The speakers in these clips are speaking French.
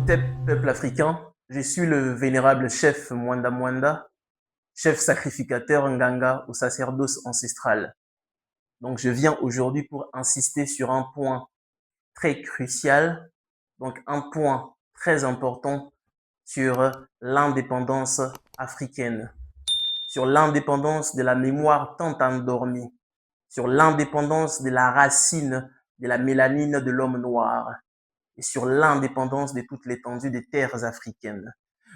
Imhotep, peuple africain, je suis le vénérable chef Mwanda Mwanda, chef sacrificateur Nganga au sacerdoce ancestral. Donc je viens aujourd'hui pour insister sur un point très crucial, donc un point très important sur l'indépendance africaine, sur l'indépendance de la mémoire tant endormie, sur l'indépendance de la racine de la mélanine de l'homme noir et sur l'indépendance de toute l'étendue des terres africaines.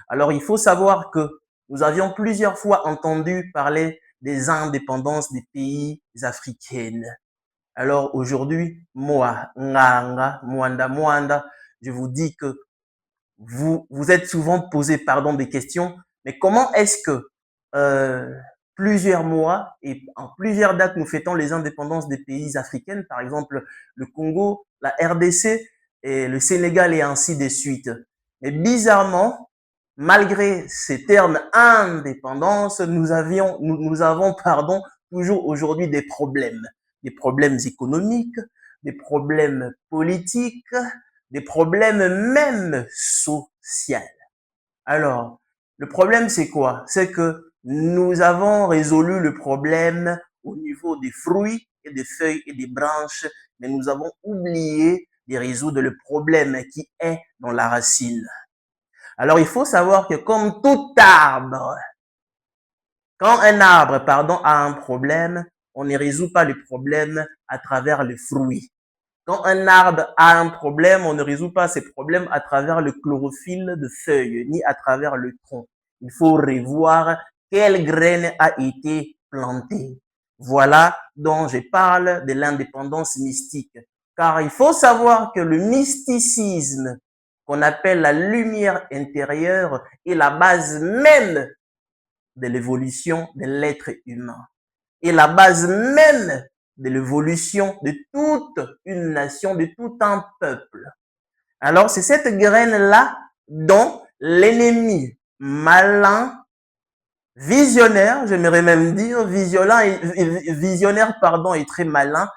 Alors, il faut savoir que nous avions plusieurs fois entendu parler des indépendances des pays africains. Alors, aujourd'hui, moi, Nganga, Mwanda, Mwanda, je vous dis que vous êtes souvent posé, des questions, mais comment est-ce que euh, plusieurs mois et en plusieurs dates nous fêtons les indépendances des pays africains, par exemple le Congo, la RDC et le Sénégal et ainsi de suite. Mais bizarrement, malgré ces termes indépendance, nous avons, toujours aujourd'hui des problèmes économiques, des problèmes politiques, des problèmes même sociaux. Alors, le problème, c'est quoi? C'est que nous avons résolu le problème au niveau des fruits et des feuilles et des branches, mais nous avons oublié de résoudre le problème qui est dans la racine. Alors, il faut savoir que comme tout arbre, quand un arbre, a un problème, on ne résout pas le problème à travers les fruits. Quand un arbre a un problème, on ne résout pas ses problèmes à travers le chlorophylle de feuilles, ni à travers le tronc. Il faut revoir quelle graine a été plantée. Voilà dont je parle de l'indépendance mystique. Car il faut savoir que le mysticisme, qu'on appelle la lumière intérieure, est la base même de l'évolution de l'être humain. Et la base même de l'évolution de toute une nation, de tout un peuple. Alors, c'est cette graine-là dont l'ennemi malin, visionnaire, j'aimerais même dire, visionnaire, et très malin,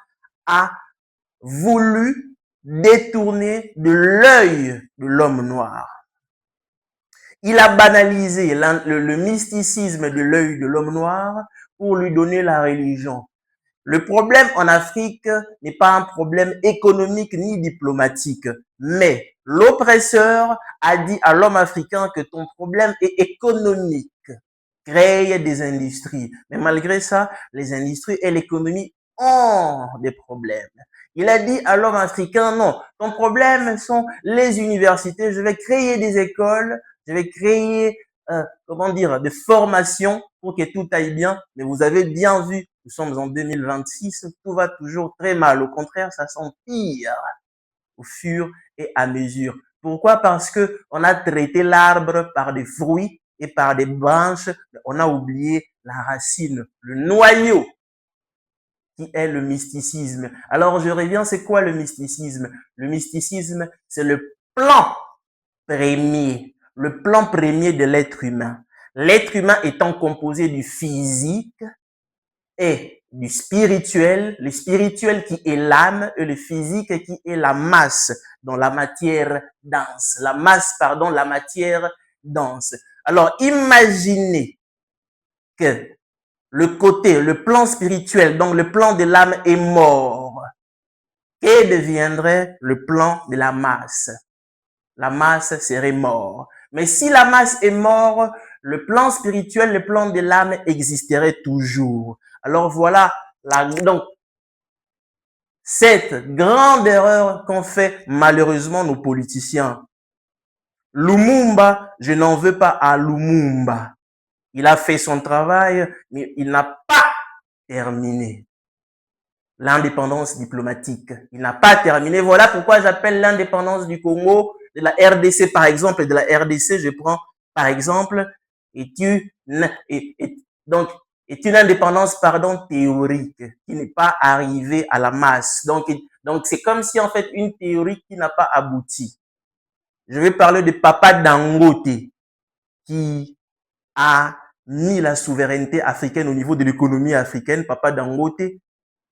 a voulu détourner de l'œil de l'homme noir. Il a banalisé le mysticisme de l'œil de l'homme noir pour lui donner la religion. Le problème en Afrique n'est pas un problème économique ni diplomatique, mais l'oppresseur a dit à l'homme africain que ton problème est économique. Crée des industries. Mais malgré ça, les industries et l'économie ont des problèmes. Il a dit à l'homme africain, non, ton problème sont les universités, je vais créer des écoles, je vais créer, des formations pour que tout aille bien. Mais vous avez bien vu, nous sommes en 2026, tout va toujours très mal. Au contraire, ça s'empire au fur et à mesure. Pourquoi? Parce que on a traité l'arbre par des fruits et par des branches. On a oublié la racine, le noyau, qui est le mysticisme. Alors, je reviens, c'est quoi le mysticisme? Le mysticisme, c'est le plan premier de l'être humain. L'être humain étant composé du physique et du spirituel, le spirituel qui est l'âme et le physique qui est la masse dans la matière dense. La matière dense. Alors, imaginez que le plan spirituel, donc le plan de l'âme est mort. Que deviendrait le plan de la masse? La masse serait mort. Mais si la masse est morte, le plan spirituel, le plan de l'âme existerait toujours. Alors voilà, donc, cette grande erreur qu'ont fait malheureusement nos politiciens. Lumumba, je n'en veux pas à Lumumba. Il a fait son travail, mais il n'a pas terminé l'indépendance diplomatique. Il n'a pas terminé. Voilà pourquoi j'appelle l'indépendance du Congo, de la RDC par exemple, et de la RDC, je prends par exemple, est une indépendance, théorique, qui n'est pas arrivée à la masse. Donc c'est comme si en fait une théorie qui n'a pas abouti. Je vais parler de Papa Dangote, qui a mis la souveraineté africaine au niveau de l'économie africaine. Papa Dangote,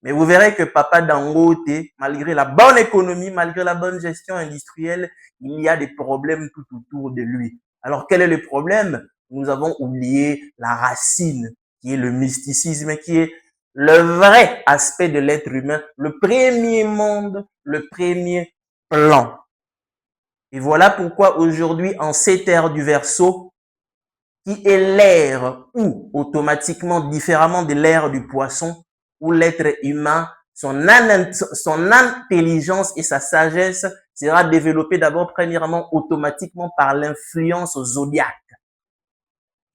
Mais vous verrez que Papa Dangote, malgré la bonne économie, malgré la bonne gestion industrielle, il y a des problèmes tout autour de lui. Alors, quel est le problème? Nous avons oublié la racine, qui est le mysticisme, qui est le vrai aspect de l'être humain, le premier monde, le premier plan. Et voilà pourquoi aujourd'hui, en cette ère du Verseau, qui est l'ère où, automatiquement, différemment de l'ère du poisson, où l'être humain, son intelligence et sa sagesse sera développée d'abord, premièrement, automatiquement par l'influence zodiaque.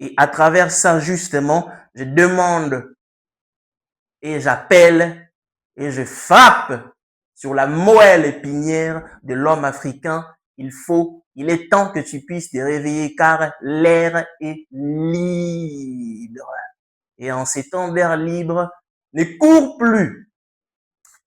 Et à travers ça, justement, je demande et j'appelle et je frappe sur la moelle épinière de l'homme africain. Il est temps que tu puisses te réveiller car l'air est libre. Et en ces temps d'air libre, ne cours plus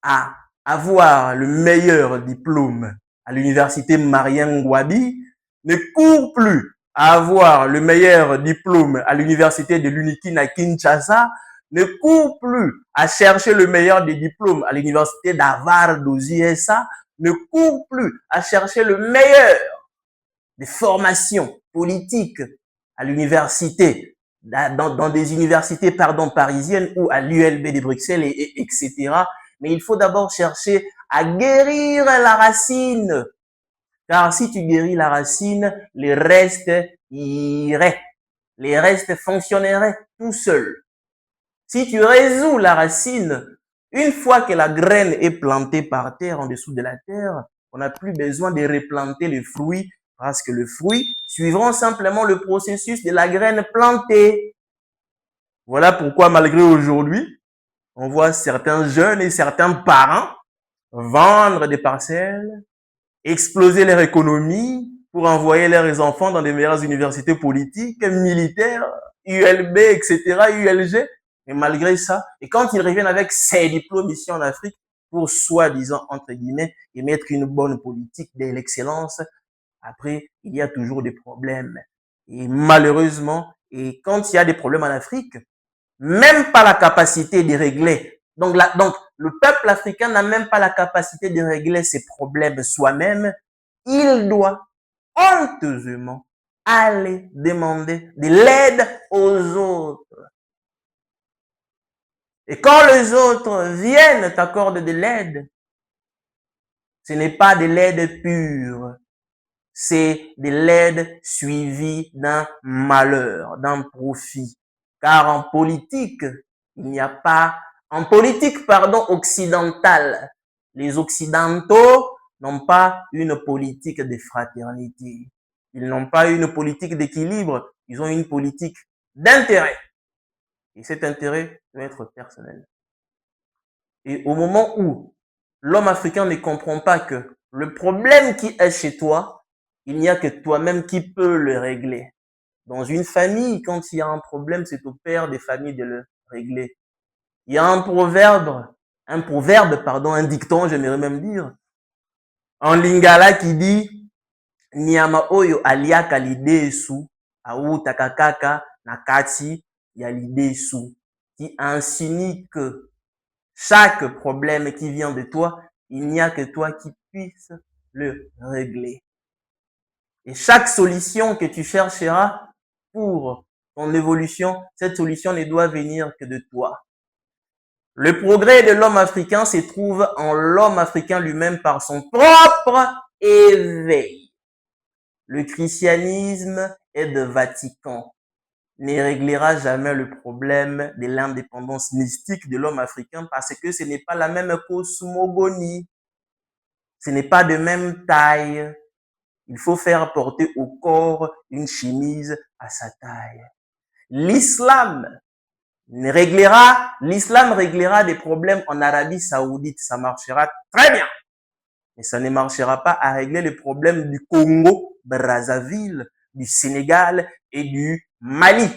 à avoir le meilleur diplôme à l'université Marien Ngouabi, ne cours plus à avoir le meilleur diplôme à l'université de l'Unikin à Kinshasa, ne cours plus à chercher le meilleur des diplômes à l'université d'Harvard aux USA, ne cours plus à chercher le meilleur des formations politiques à l'université, dans des universités parisiennes ou à l'ULB de Bruxelles, etc. Mais il faut d'abord chercher à guérir la racine. Car si tu guéris la racine, les restes iraient. Les restes fonctionneraient tout seuls. Si tu résous la racine, une fois que la graine est plantée par terre, en dessous de la terre, on n'a plus besoin de replanter les fruits parce que les fruits suivront simplement le processus de la graine plantée. Voilà pourquoi, malgré aujourd'hui, on voit certains jeunes et certains parents vendre des parcelles, exploser leur économie pour envoyer leurs enfants dans les meilleures universités politiques, militaires, ULB, etc., ULG. Et malgré ça, et quand ils reviennent avec ces diplômes ici en Afrique, pour soi-disant, entre guillemets, émettre une bonne politique de l'excellence, après, il y a toujours des problèmes. Et malheureusement, et quand il y a des problèmes en Afrique, même pas la capacité de régler. Donc, le peuple africain n'a même pas la capacité de régler ses problèmes soi-même. Il doit honteusement aller demander de l'aide aux autres. Et quand les autres viennent t'accorder de l'aide, ce n'est pas de l'aide pure, c'est de l'aide suivie d'un malheur, d'un profit. Car en politique, il n'y a pas, en politique, occidentale, les Occidentaux n'ont pas une politique de fraternité. Ils n'ont pas une politique d'équilibre. Ils ont une politique d'intérêt. Et cet intérêt doit être personnel. Et au moment où l'homme africain ne comprend pas que le problème qui est chez toi, il n'y a que toi-même qui peux le régler. Dans une famille, quand il y a un problème, c'est au père des familles de le régler. Il y a un proverbe, un dicton, j'aimerais même dire, en lingala qui dit nyama oyo aliaka lidesu autaka kaka na kati ya lidesu, qui insinue que chaque problème qui vient de toi, il n'y a que toi qui puisses le régler. Et chaque solution que tu chercheras pour ton évolution, cette solution ne doit venir que de toi. Le progrès de l'homme africain se trouve en l'homme africain lui-même par son propre éveil. Le christianisme et le Vatican ne réglera jamais le problème de l'indépendance mystique de l'homme africain parce que ce n'est pas la même cosmogonie. Ce n'est pas de même taille. Il faut faire porter au corps une chemise à sa taille. L'islam réglera des problèmes en Arabie Saoudite. Ça marchera très bien. Mais ça ne marchera pas à régler les problèmes du Congo, Brazzaville, du Sénégal et du Mali.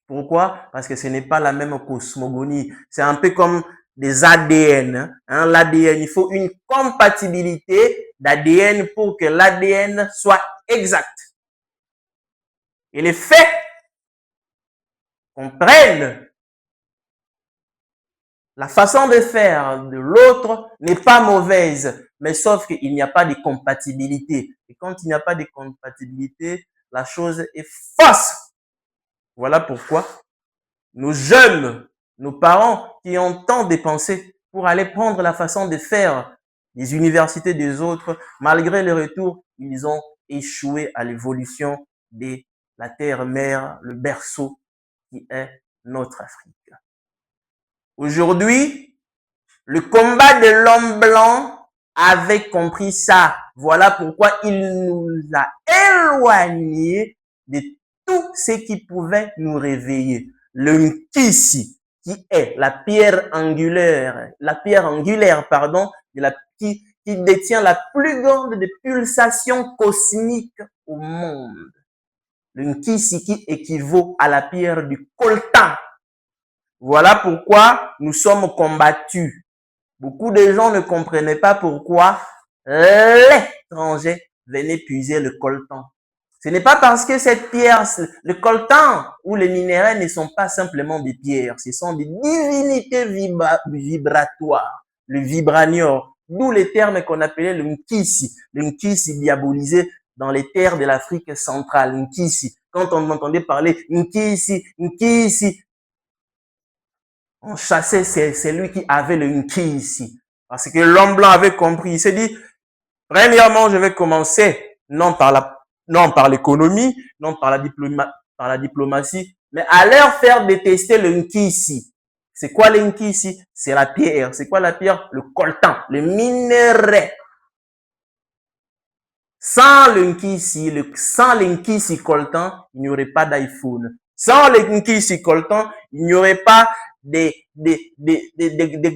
Pourquoi? Parce que ce n'est pas la même cosmogonie. C'est un peu comme des ADN. L'ADN, il faut une compatibilité d'ADN pour que l'ADN soit exact. Et les faits comprennent La façon de faire de l'autre n'est pas mauvaise, mais sauf qu'il n'y a pas de compatibilité. Et quand il n'y a pas de compatibilité, la chose est fausse. Voilà pourquoi nos jeunes, nos parents qui ont tant dépensé pour aller prendre la façon de faire des universités des autres, malgré le retour, ils ont échoué à l'évolution de la terre-mère, le berceau qui est notre Afrique. Aujourd'hui, le combat de l'homme blanc avait compris ça. Voilà pourquoi il nous a éloignés de tout ce qui pouvait nous réveiller. Le Nkisi, qui est la pierre angulaire, pardon, qui détient la plus grande des pulsations cosmiques au monde. Le Nkisi qui équivaut à la pierre du coltan. Voilà pourquoi nous sommes combattus. Beaucoup de gens ne comprenaient pas pourquoi l'étranger venait puiser le coltan. Ce n'est pas parce que cette pierre, le coltan ou les minéraux ne sont pas simplement des pierres, ce sont des divinités vibratoires, le vibranium, d'où les termes qu'on appelait le Nkisi diabolisé dans les terres de l'Afrique centrale, Nkisi. Quand on entendait parler Nkisi, on chassait celui qui avait le Nkisi. Parce que l'homme blanc avait compris. Il s'est dit, premièrement, je vais commencer non par l'économie, non par la diplomatie, mais à leur faire détester le Nkisi. C'est quoi le Nkisi? C'est la pierre. C'est quoi la pierre? Le coltan, le minerai. Sans le Nkisi coltan, il n'y aurait pas d'iPhone. Sans le Nkisi coltan, il n'y aurait pas des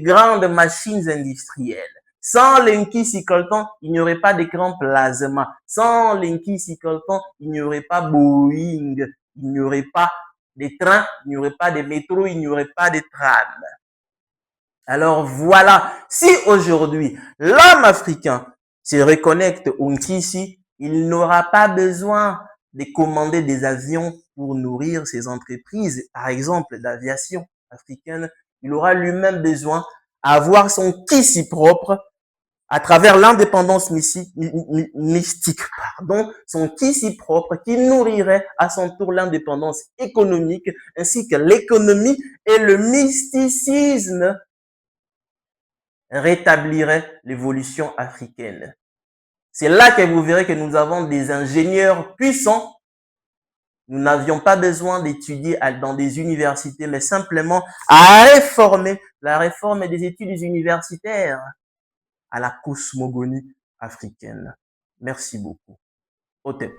grandes machines industrielles. Sans le Nkisi coltan, il n'y aurait pas d'écran plasma. Sans le Nkisi coltan, il n'y aurait pas Boeing. Il n'y aurait pas de trains, il n'y aurait pas de métro, il n'y aurait pas de trams. Alors voilà, si aujourd'hui l'homme africain se reconnecte au Nkisi, il n'aura pas besoin de commander des avions pour nourrir ses entreprises, par exemple d'aviation africaine. Il aura lui-même besoin d'avoir son Kisi propre à travers l'indépendance mystique, son Kisi propre qui nourrirait à son tour l'indépendance économique ainsi que l'économie et le mysticisme rétablirait l'évolution africaine. C'est là que vous verrez que nous avons des ingénieurs puissants. Nous n'avions pas besoin d'étudier dans des universités, mais simplement à réformer la réforme des études universitaires à la cosmogonie africaine. Merci beaucoup. Otep.